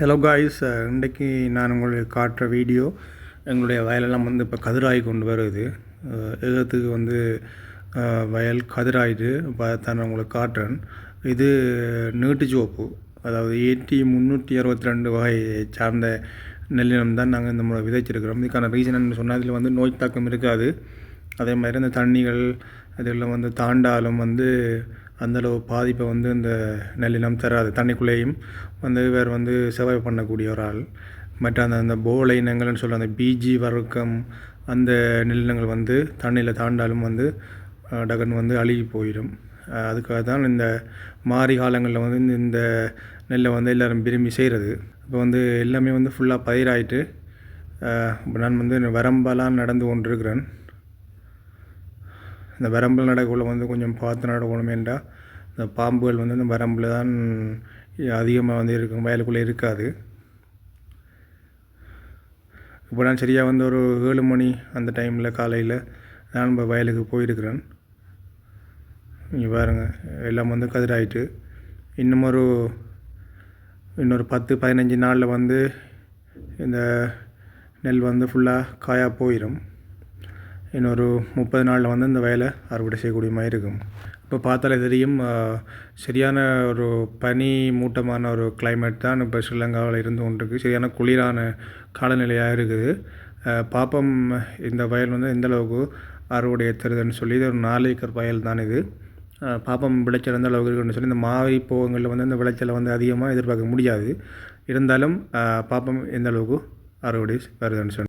Hello guys, இன்றைக்கி நான் உங்களுக்கு காட்டுற வீடியோ எங்களுடைய வயலெல்லாம் வந்து இப்போ கதிராகி கொண்டு வருது. ஏகத்துக்கு வந்து வயல் கதிராயிட்டு தான் உங்களுக்கு காட்டுறேன். இது நீட்டு சிவப்பு, அதாவது 362 வகை சார்ந்த நெல்லினம் தான் நாங்கள் இந்த முறை விதைச்சிருக்கிறோம். இதுக்கான ரீசன் சொன்னால் இதில் வந்து நோய் தாக்கம் இருக்காது. அதே மாதிரி இந்த தண்ணிகள் இதெல்லாம் வந்து தாண்டாலும் வந்து அந்தளவு பாதிப்பை வந்து இந்த நெல்லினம் தராது. தண்ணிக்குள்ளேயும் வந்து வேறு வந்து சேவை பண்ணக்கூடிய ஒரு ஆள். மற்ற அந்த போலை இனங்கள்னு சொல்கிற அந்த பிஜி வர்க்கம் அந்த நெல்லினங்கள் வந்து தண்ணியில் தாண்டாலும் வந்து டக்குன்னு வந்து அழுகி போயிடும். அதுக்காக தான் இந்த மாரி காலங்களில் வந்து இந்த நெல்லை வந்து எல்லோரும் விரும்பி செய்கிறது. இப்போ வந்து எல்லாமே வந்து ஃபுல்லாக பயிராயிட்டு இப்போ நான் வந்து வரம்பெல்லாம் நடந்து கொண்டிருக்கிறேன். இந்த வரம்பில் நடக்குள்ள வந்து கொஞ்சம் பார்த்து நடக்கணும் என்றால் இந்த பாம்புகள் வந்து இந்த வரம்பில் தான் அதிகமாக வந்து இருக்கும், வயலுக்குள்ளே இருக்காது. இப்போ நான் சரியாக வந்து ஒரு 7 மணி அந்த டைமில் காலையில் நான் இப்போ வயலுக்கு போயிருக்கிறேன். இங்கே பாருங்கள், எல்லாம் வந்து கதிராயிட்டு இன்னொரு 10-15 நாளில் வந்து இந்த நெல் வந்து ஃபுல்லாக காயாக போயிடும். இன்னொரு 30 நாளில் வந்து இந்த வயலை அறுவடை செய்யக்கூடிய மாதிரி இருக்கும். இப்போ பார்த்தாலே தெரியும், சரியான ஒரு பனி மூட்டமான ஒரு கிளைமேட் தான் இப்போ ஸ்ரீலங்காவில் இருந்து கொண்டிருக்கு. சரியான குளிரான காலநிலையாக இருக்குது. பாப்பம் இந்த வயல் வந்து எந்தளவுக்கு அறுவடை ஏற்றுறதுன்னு சொல்லி இது ஒரு 4 ஏக்கர் வயல் தான் இது. பாப்பம் விளைச்சல் எந்த அளவுக்கு இருக்குன்னு சொல்லி இந்த மாவி போகங்களில் வந்து இந்த விளைச்சலை வந்து அதிகமாக எதிர்பார்க்க முடியாது. இருந்தாலும் பாப்பம் எந்த அளவுக்கு அறுவடை வருதுன்னு சொல்லி